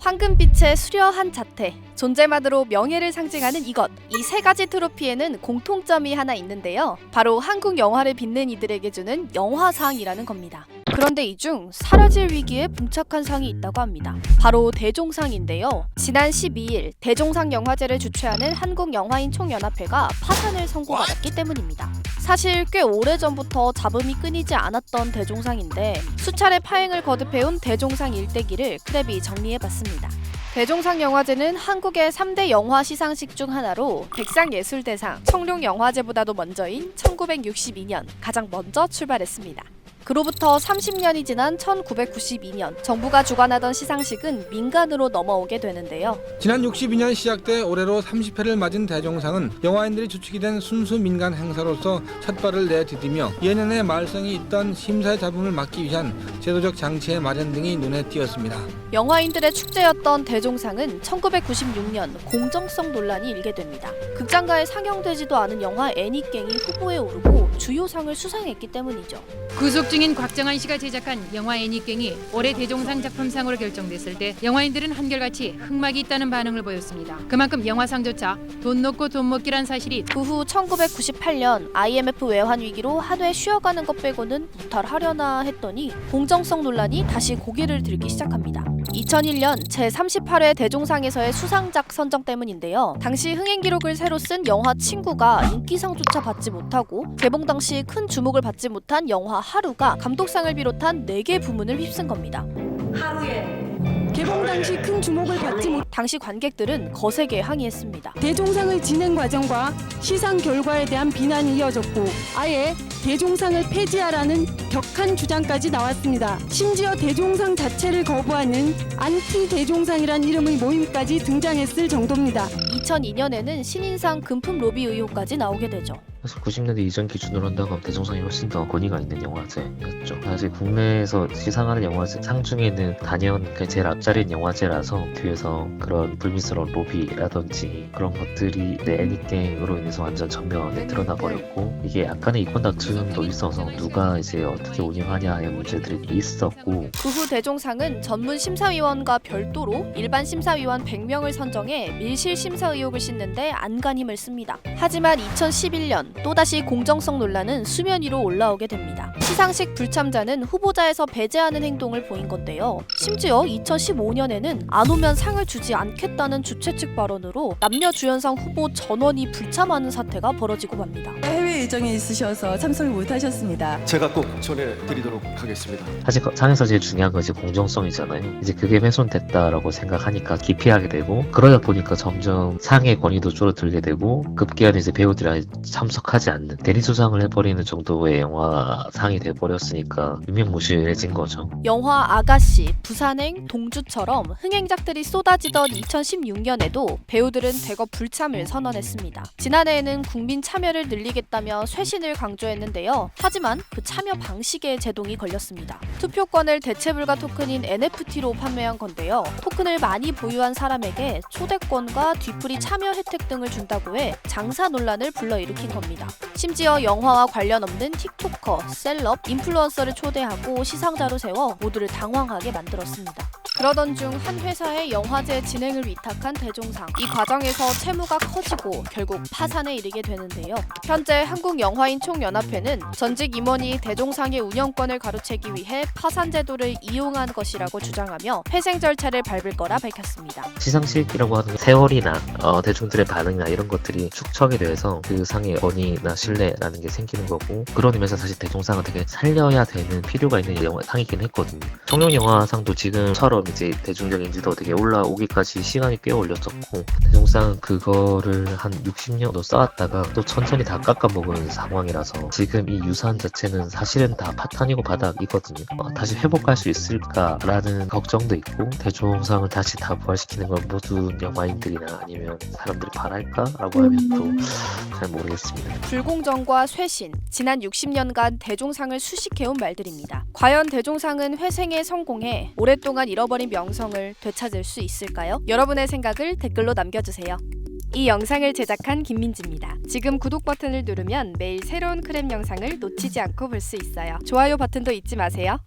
황금빛의 수려한 자태, 존재만으로 명예를 상징하는 이것. 이 세 가지 트로피에는 공통점이 하나 있는데요. 바로 한국 영화를 빛낸 이들에게 주는 영화상이라는 겁니다. 그런데 이 중 사라질 위기에 봉착한 상이 있다고 합니다. 바로 대종상인데요. 지난 12일 대종상 영화제를 주최하는 한국영화인 총연합회가 파산을 선고받았기 때문입니다. 사실 꽤 오래전부터 잡음이 끊이지 않았던 대종상인데 수차례 파행을 거듭해온 대종상 일대기를 크랩이 정리해봤습니다. 대종상 영화제는 한국의 3대 영화 시상식 중 하나로 백상예술대상, 청룡영화제보다도 먼저인 1962년 가장 먼저 출발했습니다. 그로부터 30년이 지난 1992년 정부가 주관하던 시상식은 민간으로 넘어오게 되는데요. 지난 62년 시작돼 올해로 30회를 맞은 대종상은 영화인들이 주축이 된 순수 민간 행사로서 첫발을 내디디며 예년의 말썽이 있던 심사의 잡음을 막기 위한 제도적 장치의 마련 등이 눈에 띄었습니다. 영화인들의 축제였던 대종상은 1996년 공정성 논란이 일게 됩니다. 극장가에 상영되지도 않은 영화 애니깽이 후보에 오르고 주요 상을 수상했기 때문이죠. 구속 중인 곽정한 씨가 제작한 영화 애니깽이 올해 대종상 작품상으로 결정됐을 때 영화인들은 한결같이 흥막이 있다는 반응을 보였습니다. 그만큼 영화상조차 돈 놓고 돈 먹기란 사실이 그 후 1998년 IMF 외환 위기로 한 해 쉬어가는 것 빼고는 무탈하려나 했더니 공정성 논란이 다시 고개를 들기 시작합니다. 2001년 제38회 대종상에서의 수상작 선정 때문인데요. 당시 흥행 기록을 새로 쓴 영화 친구가 인기상조차 받지 못하고 개봉 당시 큰 주목을 받지 못한 영화 하루가 감독상을 비롯한 4개 부문을 휩쓴 겁니다. 개봉 당시 큰 주목을 받지 못. 당시 관객들은 거세게 항의했습니다. 대종상의 진행 과정과 시상 결과에 대한 비난이 이어졌고 아예 대종상을 폐지하라는 격한 주장까지 나왔습니다. 심지어 대종상 자체를 거부하는 안티 대종상이란 이름의 모임까지 등장했을 정도입니다. 2002년에는 신인상 금품 로비 의혹까지 나오게 되죠. 그래서 90년대 이전 기준으로 한다고 하면 대종상이 훨씬 더 권위가 있는 영화제였죠. 사실 국내에서 시상하는 영화제 상 중에는 단연 제일 앞자리인 영화제라서 뒤에서 그런 불미스러운 로비라든지 그런 것들이 애니게임으로 인해서 완전 전면에 드러나 버렸고 이게 약간의 이권 다툼도 있어서 누가 이제 어떻게 운영하냐의 문제들이 있었고 그 후 대종상은 전문 심사위원과 별도로 일반 심사위원 100명을 선정해 밀실 심사 의혹을 씻는데 안간 힘을 씁니다. 하지만 2011년 또다시 공정성 논란은 수면 위로 올라오게 됩니다. 시상식 불참자는 후보자에서 배제하는 행동을 보인 건데요. 심지어 2015년에는 안 오면 상을 주지 않겠다는 주최 측 발언으로 남녀 주연상 후보 전원이 불참하는 사태가 벌어지고 맙니다. 해외 일정이 있으셔서 참석을 못하셨습니다. 제가 꼭 전해드리도록 하겠습니다. 사실 상에서 제일 중요한 건 이제 공정성이잖아요. 이제 그게 훼손됐다라고 생각하니까 기피하게 되고 그러다 보니까 점점 상의 권위도 줄어들게 되고 급기야는 이제 배우들이 참석하지 않는 대리조장을 해버리는 정도의 영화상이 돼버렸으니까 유명무실해진 거죠. 영화 아가씨, 부산행, 동주처럼 흥행작들이 쏟아지던 2016년에도 배우들은 대거 불참을 선언했습니다. 지난해에는 국민 참여를 늘리겠다며 쇄신을 강조했는데요. 하지만 그 참여 방식에 제동이 걸렸습니다. 투표권을 대체불가 토큰인 NFT로 판매한 건데요. 토큰을 많이 보유한 사람에게 초대권과 뒤풀이 참여 혜택 등을 준다고 해 장사 논란을 불러일으킨 겁니다. 심지어 영화와 관련 없는 틱토커, 셀럽, 인플루언서를 초대하고 시상자로 세워 모두를 당황하게 만들었습니다. 그러던 중 한 회사의 영화제 진행을 위탁한 대종상. 이 과정에서 채무가 커지고 결국 파산에 이르게 되는데요. 현재 한국영화인 총연합회는 전직 임원이 대종상의 운영권을 가로채기 위해 파산 제도를 이용한 것이라고 주장하며 회생 절차를 밟을 거라 밝혔습니다. 시상식이라고 하는 세월이나 대중들의 반응이나 이런 것들이 축적이 돼서 그 상의 권위나 신뢰라는 게 생기는 거고 그런 의미에서 사실 대종상은 되게 살려야 되는 필요가 있는 상이긴 했거든요. 청룡영화상도 지금처럼 이제 대중적 인지도 되게 올라오기까지 시간이 꽤 걸렸었고 대종상은 그거를 한 60년도 쌓았다가 또 천천히 다 깎아먹은 상황이라서 지금 이 유산 자체는 사실은 다 파탄이고 바닥이거든요. 다시 회복할 수 있을까라는 걱정도 있고 대종상을 다시 다 부활시키는 걸 모든 영화인들이나 아니면 사람들이 바랄까라고 하면 또 잘 모르겠습니다. 불공정과 쇄신, 지난 60년간 대종상을 수식해온 말들입니다. 과연 대종상은 회생에 성공해 오랫동안 잃어버린 명성을 되찾을 수 있을까요? 여러분의 생각을 댓글로 남겨주세요. 이 영상을 제작한 김민지입니다. 지금 구독 버튼을 누르면 매일 새로운 크랩 영상을 놓치지 않고 볼 수 있어요. 좋아요 버튼도 잊지 마세요.